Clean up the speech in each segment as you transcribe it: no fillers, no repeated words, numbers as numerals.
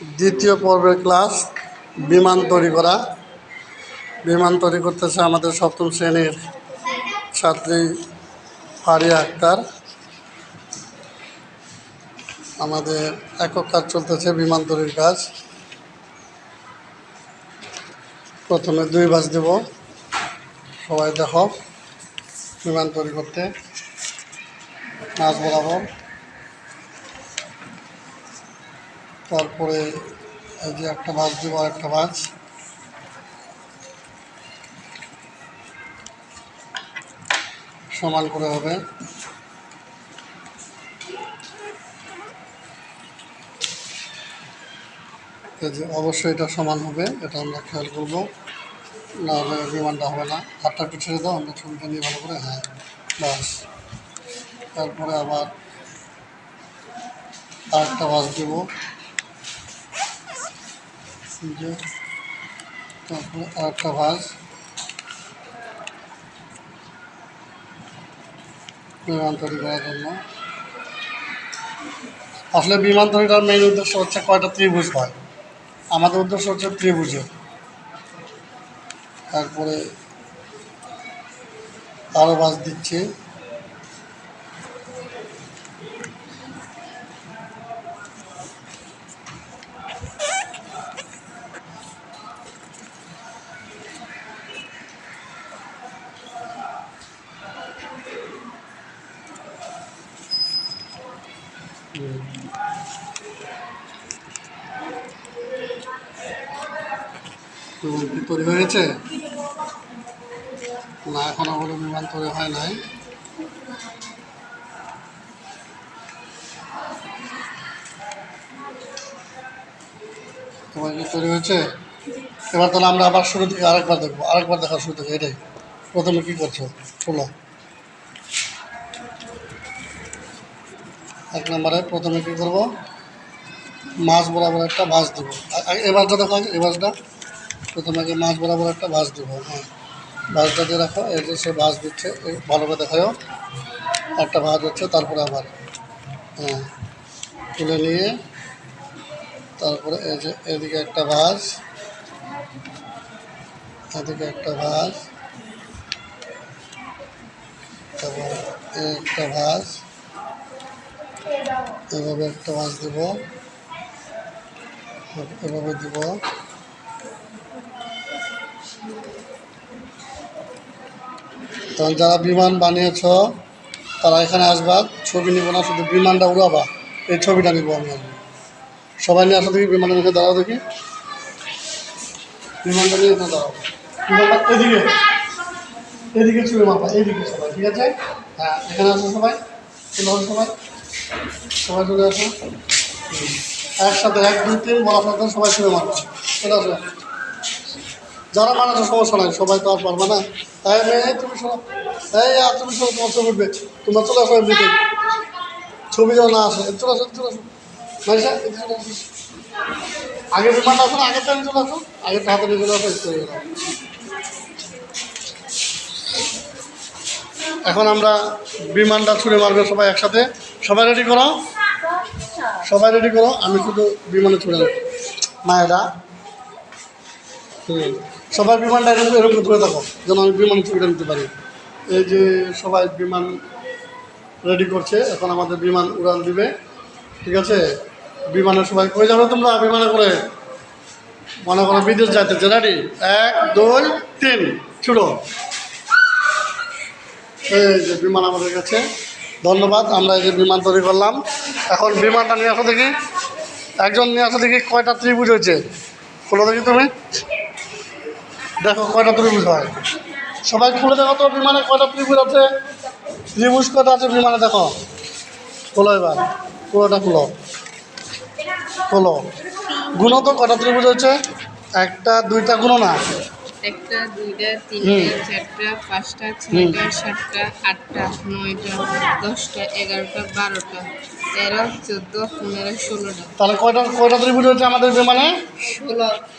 দ্বিতীয় পর্বের ক্লাস বিমান তৈরি করা। বিমান তৈরি করতেছে আমাদের সপ্তম শ্রেণীর ছাত্রী ফারিয়া আক্তার। আমাদের একক কাজ চলতেছে বিমান তৈরির কাজ। প্রথমে 2 ভাঁজ দেব। সবাই দেখো বিমান তৈরি করতে মাছ বরাবর, তারপরে এই যে একটা ভাঁজ দেবো, আর একটা ভাঁজ সমান করে হবে। এই যে অবশ্যই এটা সমান হবে, এটা আমরা খেয়াল করবো, নাহলে বিমানটা হবে না। হাতটা একটু ছেড়ে দাও, আমরা ছবিটা নিয়ে ভালো করে। হ্যাঁ, বাস। তারপরে আবার আরেকটা ভাঁজ দেবো, তারপরে আরেকটা ভাঁজ বিমান তৈরি করার জন্য। আসলে বিমান তৈরিটার মেইন উদ্দেশ্য হচ্ছে কয়টা ত্রিভুজ হয়। আমাদের উদ্দেশ্য হচ্ছে ত্রিভুজের। তারপরে আরও ভাঁজ দিচ্ছি। কি তৈরি হয়েছে? না, এখনো বলে বিমান তৈরি হয় নাই। তোমার কি তৈরি হয়েছে? এবার তাহলে আমরা আবার শুরু থেকে আরেকবার দেখবো, আরেকবার দেখা শুরু থেকে। এটাই প্রথমে কী করছো, শোনো। 1 নম্বরে প্রথমে কী করবো, মাছ বরাবর একটা ভাঁজ দেবো। এবারটা দেখো, এবারটা প্রথমে আগে মাছ বরাবর একটা ভাঁজ দেবো। হ্যাঁ, ভাঁজটা দিয়ে রাখো। এই যে সে ভাঁজ দিচ্ছে, ভালো করে দেখাও। একটা ভাঁজ হচ্ছে, তারপরে আবার হ্যাঁ তুলে নিয়ে তারপরে এই যে এদিকে একটা ভাঁজ, এদিকে একটা ভাঁজ, তারপর একটা ভাঁজ, এভাবে একটা ভাঁজ দেব, এভাবে দিব। তখন যারা বিমান বানিয়েছ তারা এখানে আসবা, ছবি নিব না, শুধু বিমানটা উড়াবা। এই ছবিটা নিব আমি। সবাই নিয়ে আসো দেখি, বিমানের মুখে দাঁড়াও দেখি। বিমানটা নিয়ে এখানে দাঁড়াও। বিমানটা এদিকে, এদিকে ছবি মারবা, এইদিকে সবাই, ঠিক আছে? হ্যাঁ, এখানে আসো সবাই, চলে আসো সবাই, সবাই চলে আসো। একসাথে 1 2 3 বলার সাথে সবাই ছবি মারবা, চলে আসো। যারা মানাছো সমস্যা নাই, সবাই তো আর পারবে না। তাই মেয়ে তুমি শোনো, এই আর তুমি শোনো, তোমার ছবি উঠবে, তোমরা চলে আসো। এমনিতে ছবি যেন না আসে, চলে আসো, চলে আসো। মাইশা, চলে আসো। আগে বিমানটা আসো না, আগের টাইম চলে আসো, আগের হাতে নিয়ে চলে আসো। এখন আমরা বিমানটা ছুড়ে মারবো সবাই একসাথে। সবাই রেডি করো, সবাই রেডি করো। আমি শুধু বিমানে ছুড়ে মায়েরা সবাই বিমানটা এরকম এরকম ধরে থাকো, যেন আমি বিমান ছবিটা নিতে পারি। এই যে সবাই বিমান রেডি করছে, এখন আমাদের বিমান উড়ান দিবে, ঠিক আছে? বিমানে সবাই কই যাবে তোমরা? বিমানে করে মনে করো বিদেশ যাইতেছে। রেডি? 1 2 3 ছুড়ো। এই যে বিমান আমাদের কাছে। ধন্যবাদ। আমরা এই যে বিমান তৈরি করলাম। এখন বিমানটা নিয়ে আসো দেখি, একজন নিয়ে আসো দেখি কয়টা ত্রিভুজ হয়েছে। খুলো দেখি, তুমি দেখো কয়টা ত্রিভুজ হয়। সবাই খুলে দেখো তো বিমানে কয়টা ত্রিভুজ আছে, ত্রিভুজ কয়টা আছে বিমানে দেখো। খোলো এবার, পুরোটা খুলো, খোলো। গুণ তো কয়টা ত্রিভুজ হচ্ছে? 1টা 2টা গুণ না? 1টা 2টা 3টা 4টা 5টা 6টা 7টা 8টা 9টা 10টা 11টা 12টা 13 14 15 16টা। তাহলে কয়টা কয়টা ত্রিভুজ হয়েছে আমাদের বিমানে?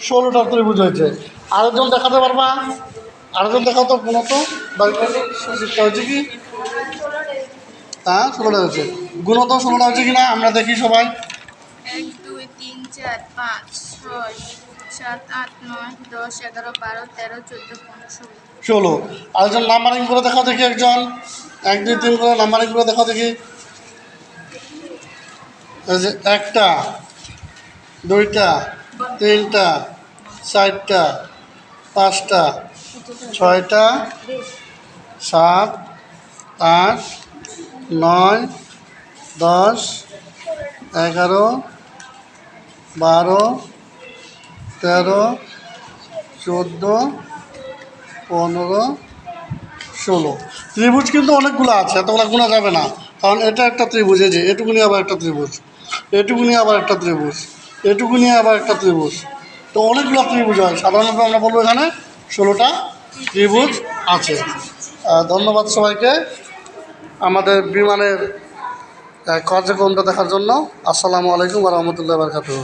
16টা ত্রিভুজ হয়েছে। আরেকজন দেখাতে পারবা? আরেকজন দেখাও তো, গুণ তো সুচিত্রা হয়েছে কি? হ্যাঁ, 16টা হয়েছে। গুণ তো 16টা হয়েছে কিনা আমরা দেখি সবাই। 1 2 3 4 5 6 7 8 9 10 11 12 13 14 15 16। আরেকজন নাম্বারিং করে দেখাও দেখি, একজন 1 2 3 করে নাম্বারিং করে দেখাও দেখি। এই যে 1টা 2টা 3টা 4টা 5টা 6টা 7 8 9 10 11 12 13 14 15 16। ত্রিভুজ কিন্তু অনেকগুলো আছে, এতগুলো গোনা যাবে না, কারণ এটা একটা ত্রিভুজ, এই যে এটুকুনি আবার একটা ত্রিভুজ, এটুকুনি আবার একটা ত্রিভুজ, এটুকুনি আবার একটা ত্রিভুজ। তো অনেকগুলো ত্রিভুজ হয়, সাধারণত আমরা বলবো এখানে 16টা ত্রিভুজ আছে। ধন্যবাদ সবাইকে আমাদের বিমানের কার্যক্রমটা দেখার জন্য। আসসালামু আলাইকুম ওয়া রাহমাতুল্লাহি ওয়া বারাকাতুহু।